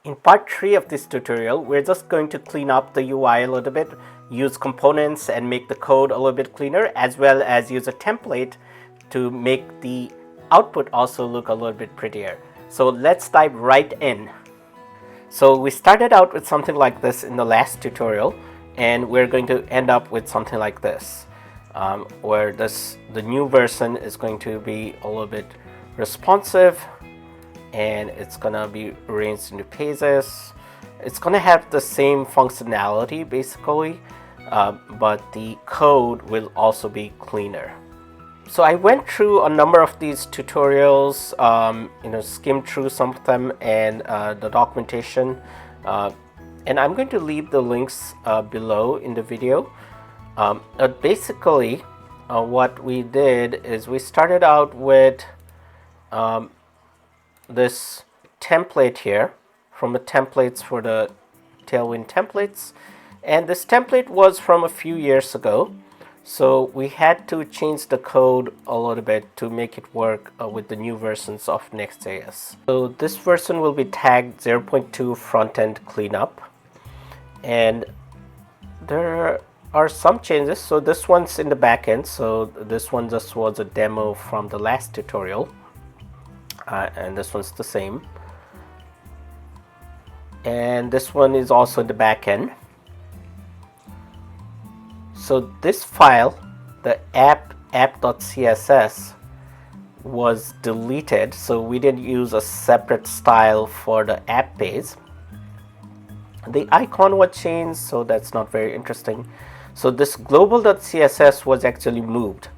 In part 3 of this tutorial, we're just going to clean up the UI a little bit, use components and make the code a little bit cleaner, as well as use a template to make the output also look a little bit prettier. So let's dive right in. So we started out with something like this in the last tutorial, and we're going to end up with something like this, where the new version is going to be a little bit responsive, and it's gonna be arranged into pages. It's gonna have the same functionality basically, but the code will also be cleaner. So I went through a number of these tutorials, skimmed through some of them and the documentation, and I'm going to leave the links below in the video. But basically, what we did is we started out with this template here from the templates for the Tailwind templates, and this template was from a few years ago, so we had to change the code a little bit to make it work with the new versions of Next.js. So this version will be tagged 0.2 frontend cleanup, and there are some changes. So this one's in the backend, so this one just was a demo from the last tutorial. And this one's the same, and this one is also the back end. So this file, the app.css, was deleted, so we didn't use a separate style for the app page. The icon was changed, so that's not very interesting. So this global.css was actually moved.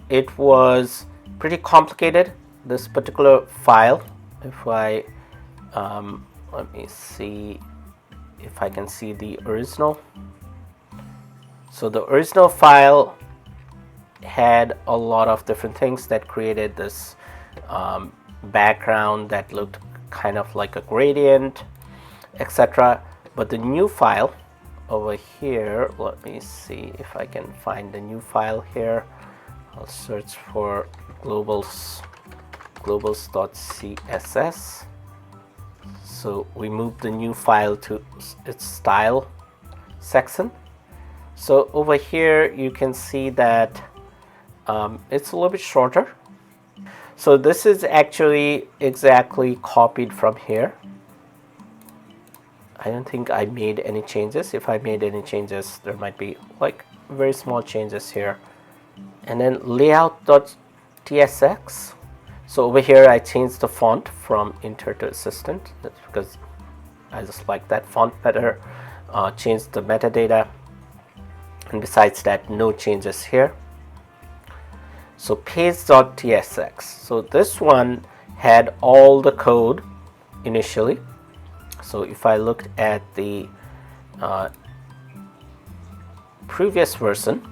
It was pretty complicated, this particular file. If I let me see if I can see the original. So the original file had a lot of different things that created this background that looked kind of like a gradient, etc. But the new file over here, let me see if I can find the new file here. I'll search for globals.css. So we moved the new file to its style section. So over here you can see that it's a little bit shorter. So this is actually exactly copied from here. I don't think I made any changes. If I made any changes, there might be like very small changes here. And then layout.tsx. So over here I changed the font from Inter to Assistant. That's because I just like that font better. Changed the metadata, and besides that, no changes here. So page.tsx. So this one had all the code initially. So if I looked at the previous version,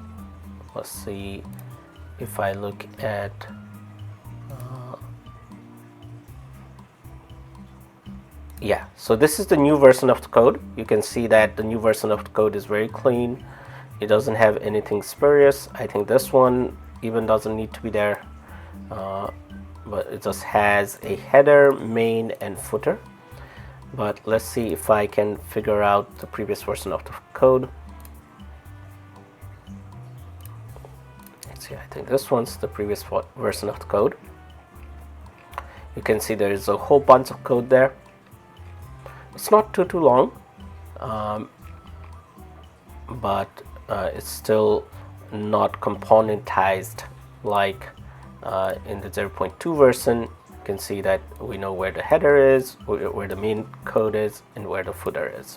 let's see if I look at yeah, so this is the new version of the code. You can see that the new version of the code is very clean. It doesn't have anything spurious. I think this one even doesn't need to be there, but it just has a header, main, and footer. But let's see if I can figure out the previous version of the code. Let's see, I think this one's the previous version of the code. You can see there is a whole bunch of code there. It's not too long, but it's still not componentized like in the 0.2 version. You can see that we know where the header is, where the main code is, and where the footer is.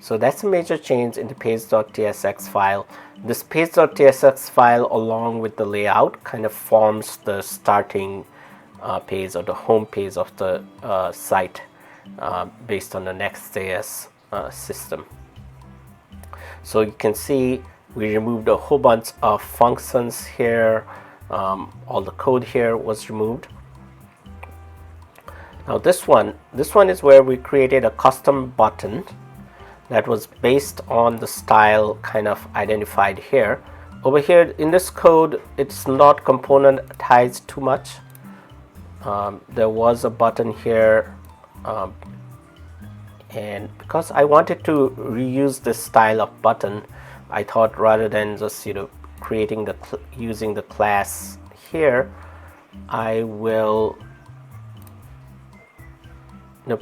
So that's a major change in the page.tsx file. This page.tsx file, along with the layout, kind of forms the starting page or the home page of the site based on the Next.js system. So you can see we removed a whole bunch of functions here. All the code here was removed. Now this one is where we created a custom button that was based on the style kind of identified here. Over here in this code, it's not componentized too much. There was a button here And because I wanted to reuse this style of button, I thought rather than just creating using the class here, I will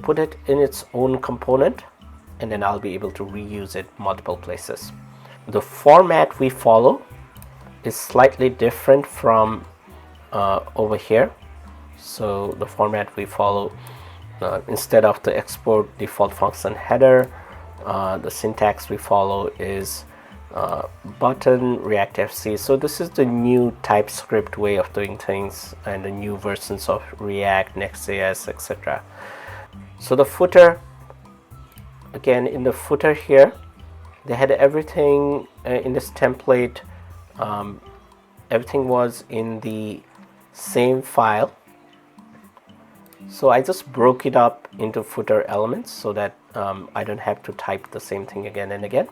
put it in its own component, and then I'll be able to reuse it multiple places. The format we follow is slightly different from over here. So the format we follow, instead of the export default function header, the syntax we follow is button React FC. So this is the new TypeScript way of doing things and the new versions of React, Next.js, etc. So the footer, again, in the footer here, they had everything in this template. Everything was in the same file. So I just broke it up into footer elements so that I don't have to type the same thing again and again.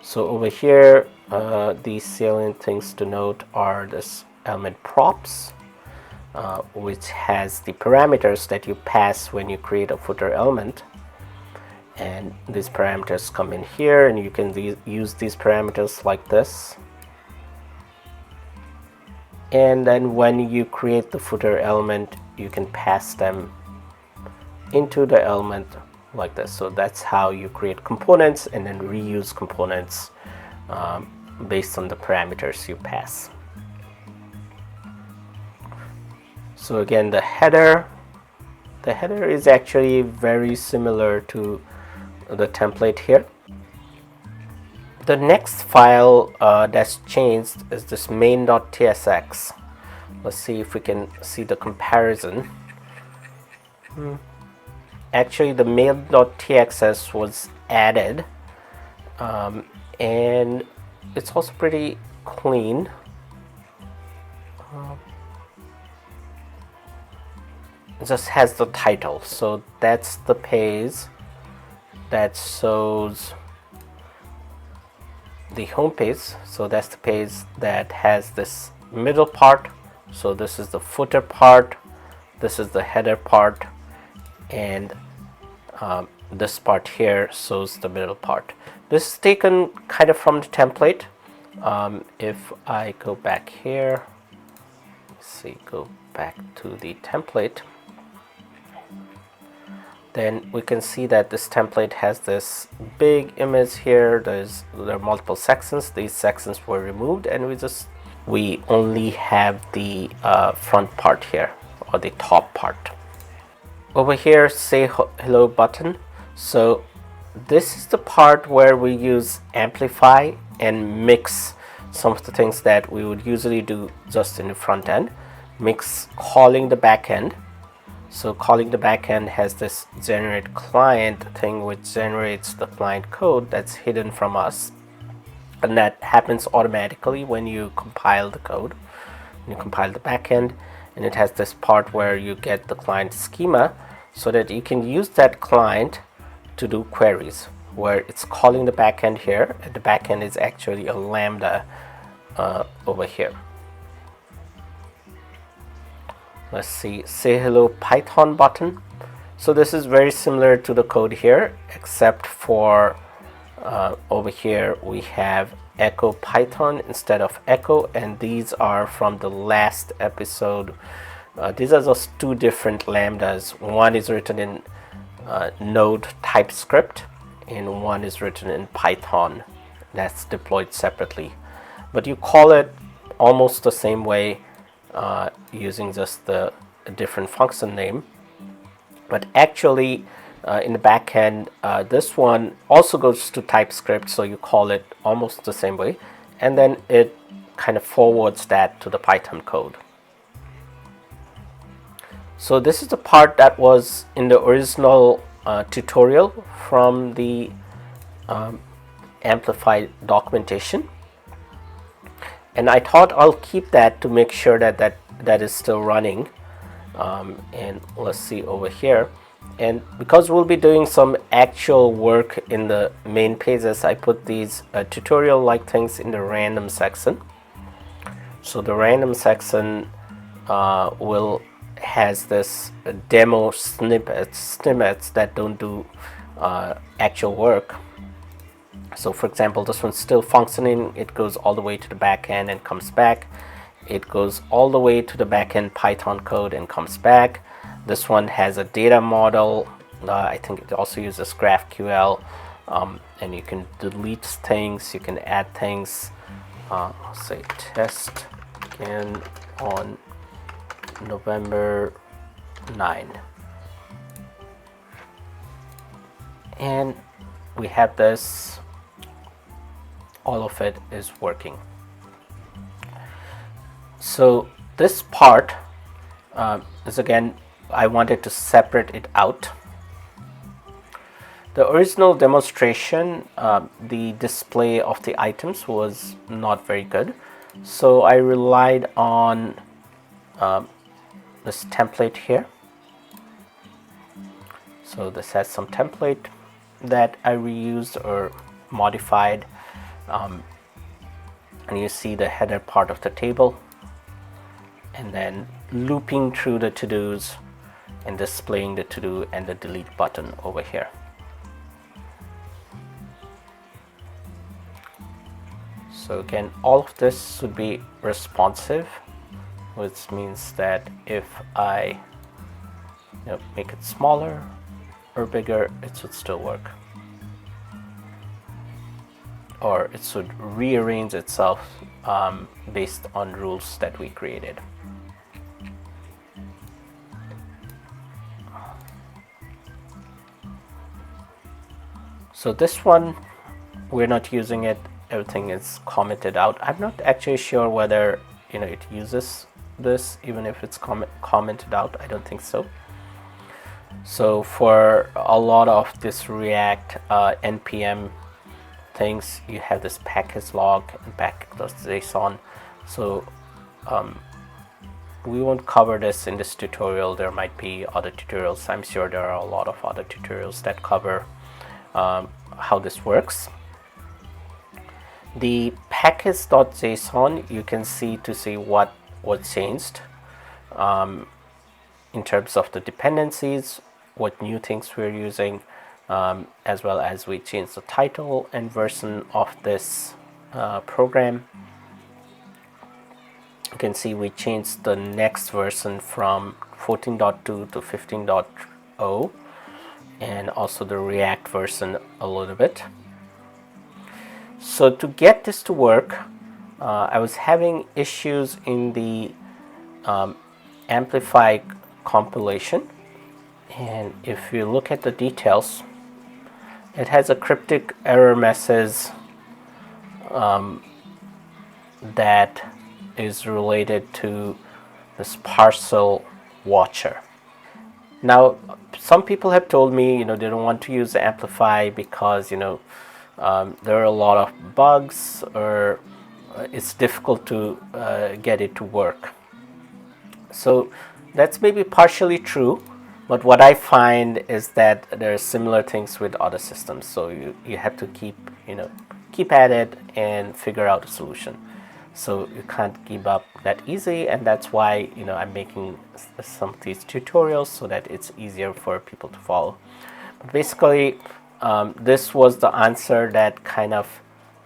So over here, the salient things to note are this element props, which has the parameters that you pass when you create a footer element. And these parameters come in here, and you can use these parameters like this. And then when you create the footer element, you can pass them into the element like this. So that's how you create components and then reuse components based on the parameters you pass. So again, the header is actually very similar to the template here. The next file that's changed is this main.tsx. Let's see if we can see the comparison. Actually, the main.tsx was added, and it's also pretty clean. It just has the title, so that's the page that shows the home page. So that's the page that has this middle part. So this is the footer part, this is the header part, and this part here shows the middle part. This is taken kind of from the template. If I go back here, let's see, go back to the template, then we can see that this template has this big image here. There are multiple sections. These sections were removed, and we only have the front part here, or the top part. Over here, say hello button. So this is the part where we use amplify and mix some of the things that we would usually do just in the front end. Mix calling the backend. So calling the backend has this generate client thing, which generates the client code that's hidden from us, and that happens automatically when you compile the code. When you compile the backend, and it has this part where you get the client schema, so that you can use that client to do queries, where it's calling the backend here, and the backend is actually a lambda over here. Let's see, say hello Python button. So this is very similar to the code here, except for over here we have echo Python instead of echo, and these are from the last episode. These are just two different lambdas. One is written in Node TypeScript, and one is written in Python. That's deployed separately, but you call it almost the same way, using just the different function name. But actually in the backend, this one also goes to TypeScript, so you call it almost the same way, and then it kind of forwards that to the Python code. So this is the part that was in the original tutorial from the Amplify documentation, and I thought I'll keep that to make sure that that is still running. And let's see over here, and because we'll be doing some actual work in the main pages, I put these tutorial like things in the random section. So the random section will has this demo snippets that don't do actual work. So for example, this one's still functioning. It goes all the way to the backend and comes back. It goes all the way to the backend Python code and comes back. This one has a data model. I think it also uses GraphQL, and you can delete things, you can add things. I'll say test again on November 9, and we have this. All of it is working. So this part is, again, I wanted to separate it out. The original demonstration, the display of the items was not very good, so I relied on this template here. So this has some template that I reused or modified, and you see the header part of the table, and then looping through the to-dos and displaying the to-do and the delete button over here. So again, all of this would be responsive, which means that if I make it smaller or bigger, it should still work, or it should rearrange itself based on rules that we created. So this one, we're not using it. Everything is commented out. I'm not actually sure whether it uses this even if it's commented out. I don't think so. So for a lot of this React npm things, you have this package log and package.json. So we won't cover this in this tutorial. There might be other tutorials. I'm sure there are a lot of other tutorials that cover how this works. The package.json, you can see what was changed in terms of the dependencies, what new things we're using, as well as we changed the title and version of this program. You can see we changed the next version from 14.2 to 15.0, and also the React version a little bit. So to get this to work, I was having issues in the Amplify compilation, and if you look at the details, it has a cryptic error message that is related to this parcel watcher. Now, some people have told me they don't want to use Amplify because there are a lot of bugs, or it's difficult to get it to work. So that's maybe partially true, but what I find is that there are similar things with other systems. So you have to keep at it and figure out a solution. So you can't give up that easy, and that's why I'm making some of these tutorials so that it's easier for people to follow. But basically, this was the answer that kind of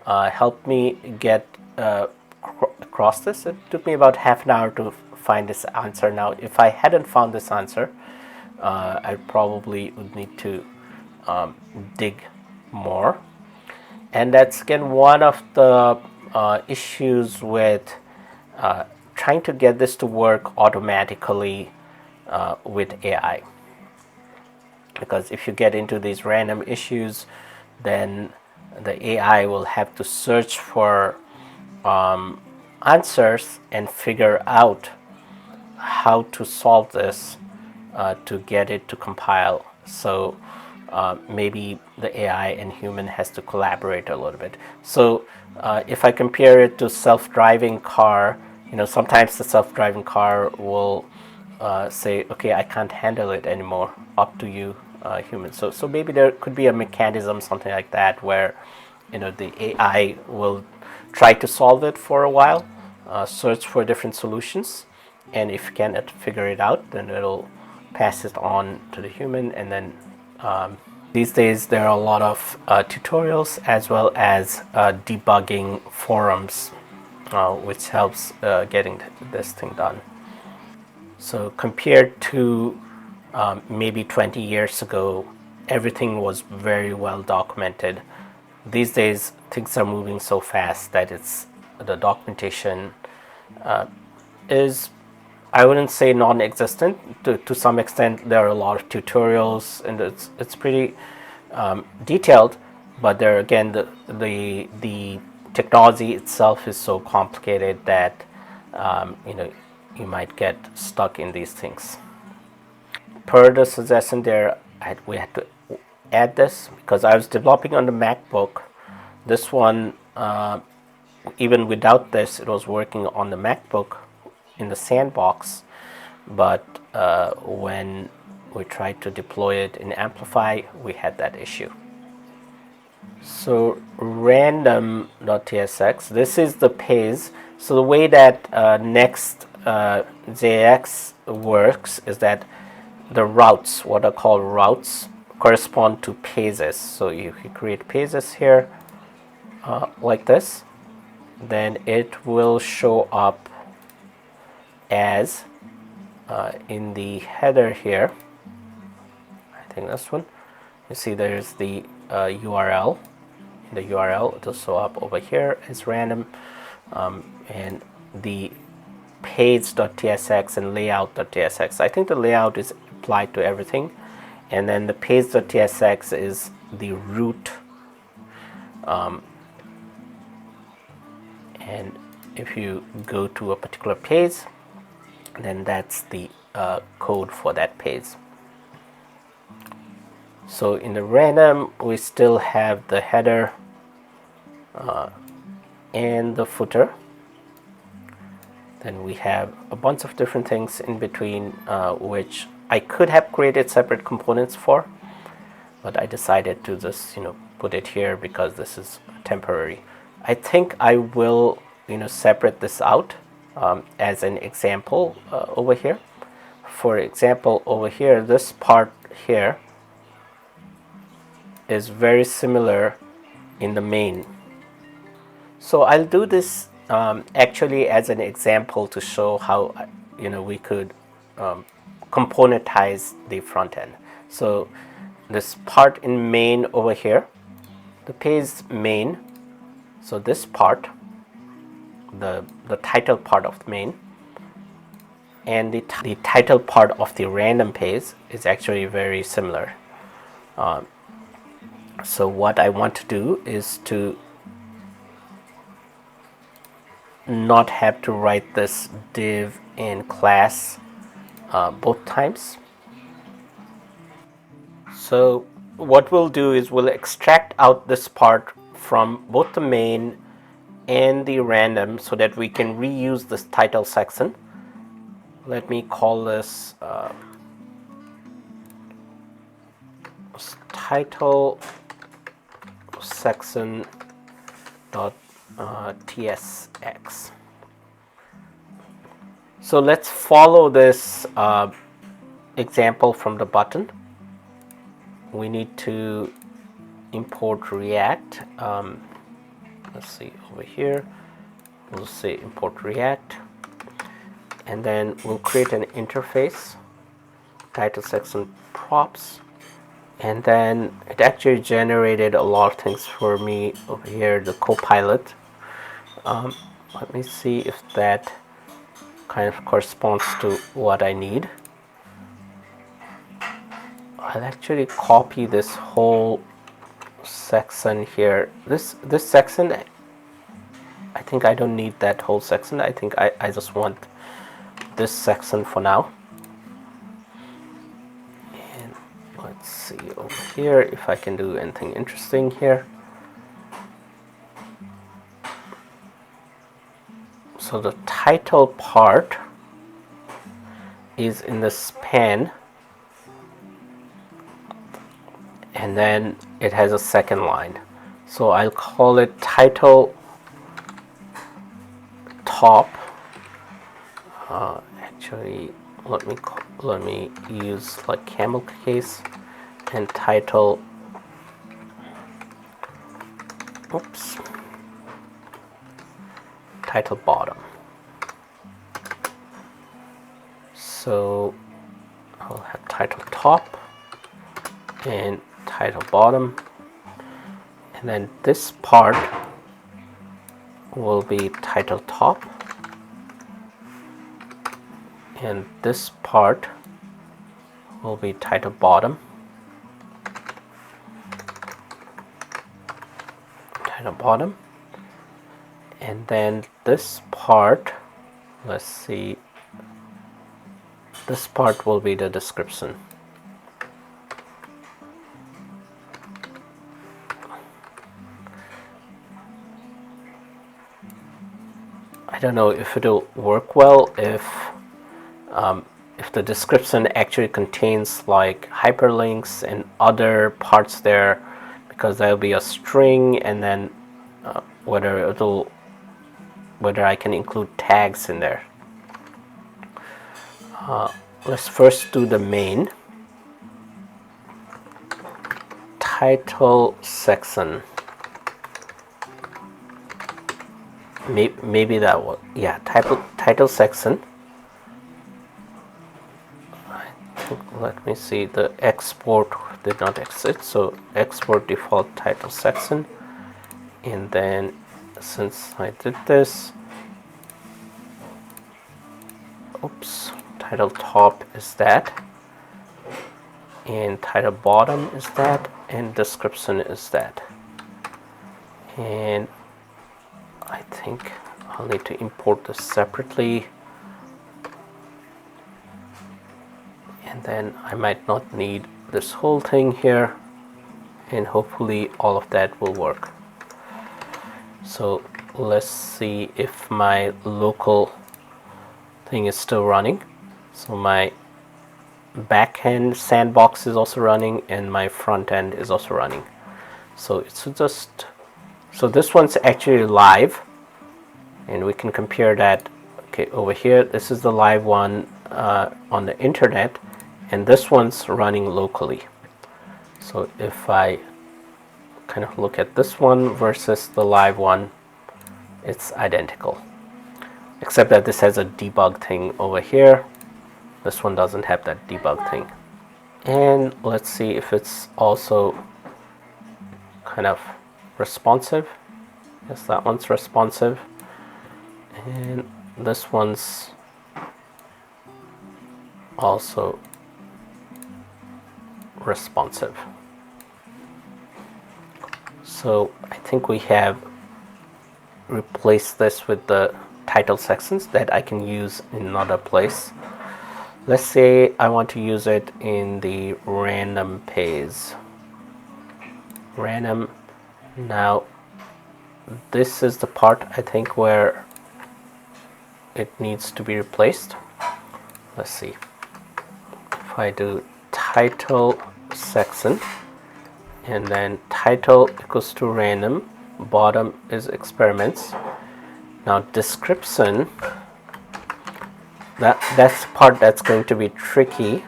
helped me get across this. It took me about half an hour to find this answer. Now, if I hadn't found this answer, I probably would need to dig more. And that's, again, one of the issues with trying to get this to work automatically with AI. Because if you get into these random issues, then the AI will have to search for answers and figure out how to solve this to get it to compile. So maybe the AI and human has to collaborate a little bit. So if I compare it to self-driving car, sometimes the self-driving car will say, okay, I can't handle it anymore, up to you, human. So maybe there could be a mechanism, something like that, where the AI will try to solve it for a while, search for different solutions, and if you cannot figure it out, then it'll pass it on to the human. And then these days there are a lot of tutorials as well as debugging forums, which helps getting this thing done. So compared to maybe 20 years ago, everything was very well documented. These days things are moving so fast that the documentation is, I wouldn't say non-existent. To some extent, there are a lot of tutorials, and it's pretty detailed. But there again, the technology itself is so complicated that you might get stuck in these things. Per the suggestion there, we had to add this because I was developing on the MacBook. This one, even without this, it was working on the MacBook in the sandbox, but when we tried to deploy it in Amplify, we had that issue. So random.tsx, this is the page. So the way that nextjs works is that the routes, what are called routes, correspond to pages. So if you create pages here like this, then it will show up as in the header here. I think this one. You see there's the URL. In the URL, it will show up over here as random, and the page.tsx and layout.tsx. I think the layout is applied to everything, and then the page.tsx is the root. And if you go to a particular page, then that's the code for that page. So in the random, we still have the header and the footer. Then we have a bunch of different things in between, which I could have created separate components for, but I decided to just put it here because this is temporary. I think I will separate this out as an example over here. For example, over here, this part here is very similar in the main. So I'll do this actually as an example to show how we could componentize the front end. So this part in main over here, the page main. So this part, the title part of the main, and the title part of the random page is actually very similar. So what I want to do is to not have to write this div in class both times. So what we'll do is we'll extract out this part from both the main and the random so that we can reuse this title section. Let me call this title section dot tsx. So let's follow this example from the button. We need to import React. Let's see over here. We'll say import React, and then we'll create an interface, title section props, and then it actually generated a lot of things for me over here, the Copilot. Let me see if that kind of corresponds to what I need. I'll actually copy this whole section here. This section, I think I don't need that whole section. I think I just want this section for now. And let's see over here if I can do anything interesting here. So the title part is in the span, and then it has a second line. So I'll call it title top. actually, let me use like camel case and title. Oops. Title bottom. So I'll have title top and title bottom, and then this part will be title top, and this part will be title bottom, and then this part, let's see, this part will be the description. I don't know if it'll work well if the description actually contains like hyperlinks and other parts there, because there'll be a string, and then whether I can include tags in there. Let's first do the main title section. Maybe that was, yeah, title section. Let me see, the export did not exit, so export default title section, and then since I did this, oops, title top is that, and title bottom is that, and description is that. And I think I'll need to import this separately, and then I might not need this whole thing here, and hopefully all of that will work. So let's see if my local thing is still running. So my backend sandbox is also running, and my front end is also running. So it's just, so this one's actually live, and we can compare that. Okay, over here, this is the live one on the internet, and this one's running locally. So if I kind of look at this one versus the live one, it's identical, except that this has a debug thing over here. This one doesn't have that debug thing. And let's see if it's also kind of responsive. Yes, that one's responsive, and this one's also responsive. So I think we have replaced this with the title sections that I can use in another place. Let's say I want to use it in the random page. Random. Now this is the part I think where it needs to be replaced. Let's see. If I do title section, and then title equals to random, bottom is experiments. Now description, that's the part that's going to be tricky.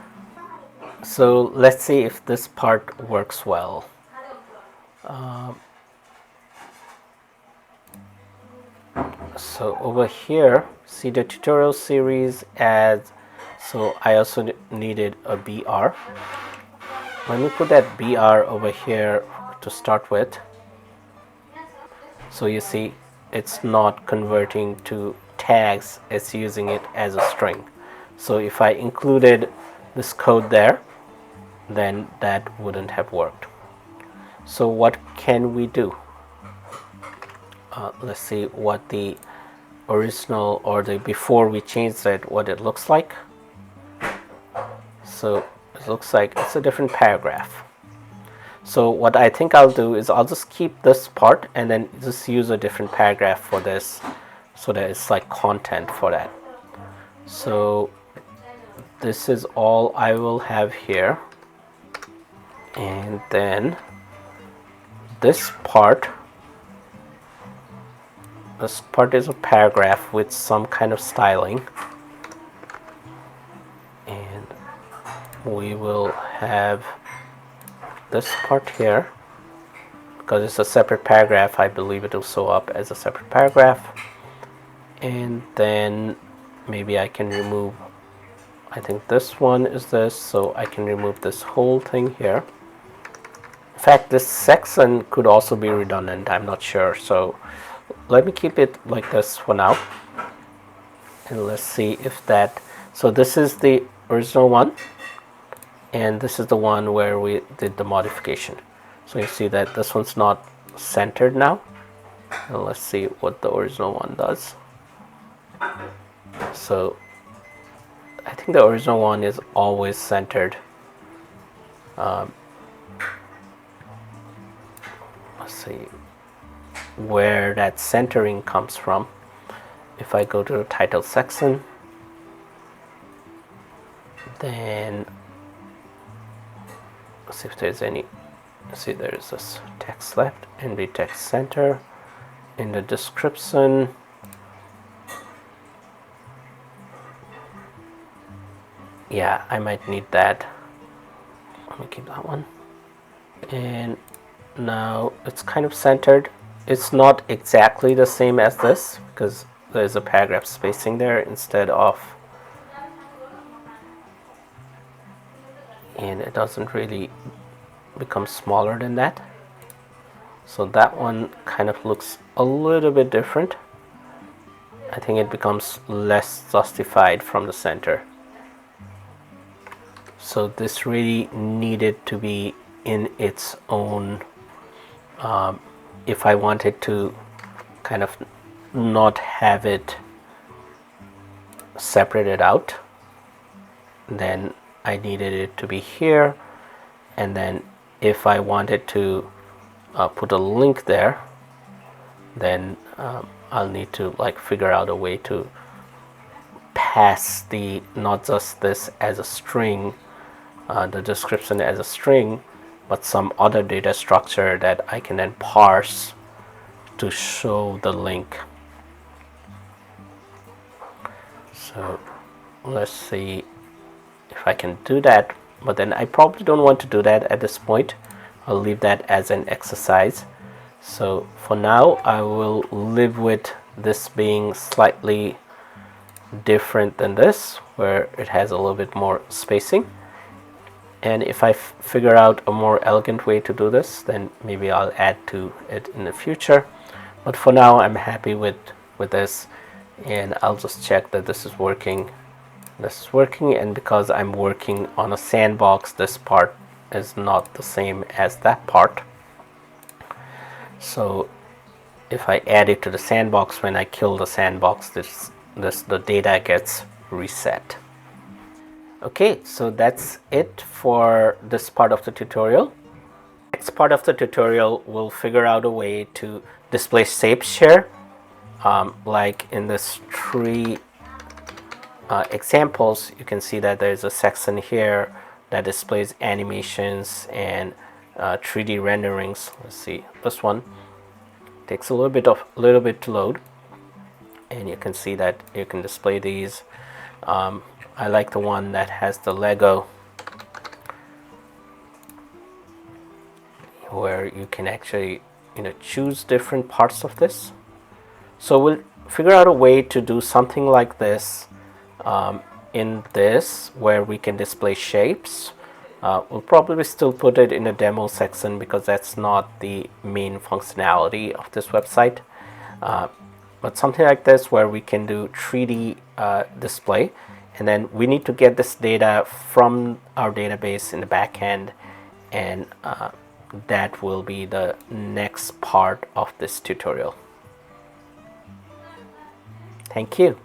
So let's see if this part works well. So over here, see the tutorial series as, so I also needed a BR. Let me put that BR over here to start with. So you see, it's not converting to tags, it's using it as a string. So if I included this code there, then that wouldn't have worked. So what can we do? Let's see what the original, or the before we changed it, what it looks like. So it looks like it's a different paragraph. So what I think I'll do is I'll just keep this part and then just use a different paragraph for this, so that it's like content for that. So this is all I will have here, and then this part is a paragraph with some kind of styling. we will have this part here. Because it's a separate paragraph, I believe it will show up as a separate paragraph. And then maybe I can remove, I think this one is this, so I can remove this whole thing here. In fact, this section could also be redundant, I'm not sure. So let me keep it like this for now. And let's see if that, so this is the original one. And this is the one where we did the modification. So you see that this one's not centered now. And let's see what the original one does. So I think the original one is always centered. Let's see where that centering comes from. If I go to the title section, then let's see if there's any. See, there is this text left in the text center. In the description, yeah, I might need that. Let me keep that one. And now it's kind of centered. It's not exactly the same as this because there's a paragraph spacing there instead of, and it doesn't really become smaller than that. So that one kind of looks a little bit different. I think it becomes less justified from the center. So this really needed to be in its own, if I wanted to kind of not have it separated out, then I needed it to be here. And then if I wanted to put a link there, then I'll need to like figure out a way to pass the, not just this as a string, the description as a string, but some other data structure that I can then parse to show the link. So let's see if I can do that. But then I probably don't want to do that at this point. I'll leave that as an exercise. So for now, I will live with this being slightly different than this, where it has a little bit more spacing. And if I figure out a more elegant way to do this, then maybe I'll add to it in the future. But for now, I'm happy with this. And I'll just check that this is working. This is working, and because I'm working on a sandbox, this part is not the same as that part. So if I add it to the sandbox, when I kill the sandbox, the data gets reset. Okay, so that's it for this part of the tutorial. Next part of the tutorial, we'll figure out a way to display shape share, like in this tree examples. You can see that there's a section here that displays animations and 3D renderings. Let's see, this one takes a little bit to load, and you can see that you can display these. I like the one that has the Lego, where you can actually choose different parts of this. So we'll figure out a way to do something like this in this, where we can display shapes. We'll probably still put it in the demo section because that's not the main functionality of this website. But something like this where we can do 3D display, and then we need to get this data from our database in the back end, and that will be the next part of this tutorial. Thank you.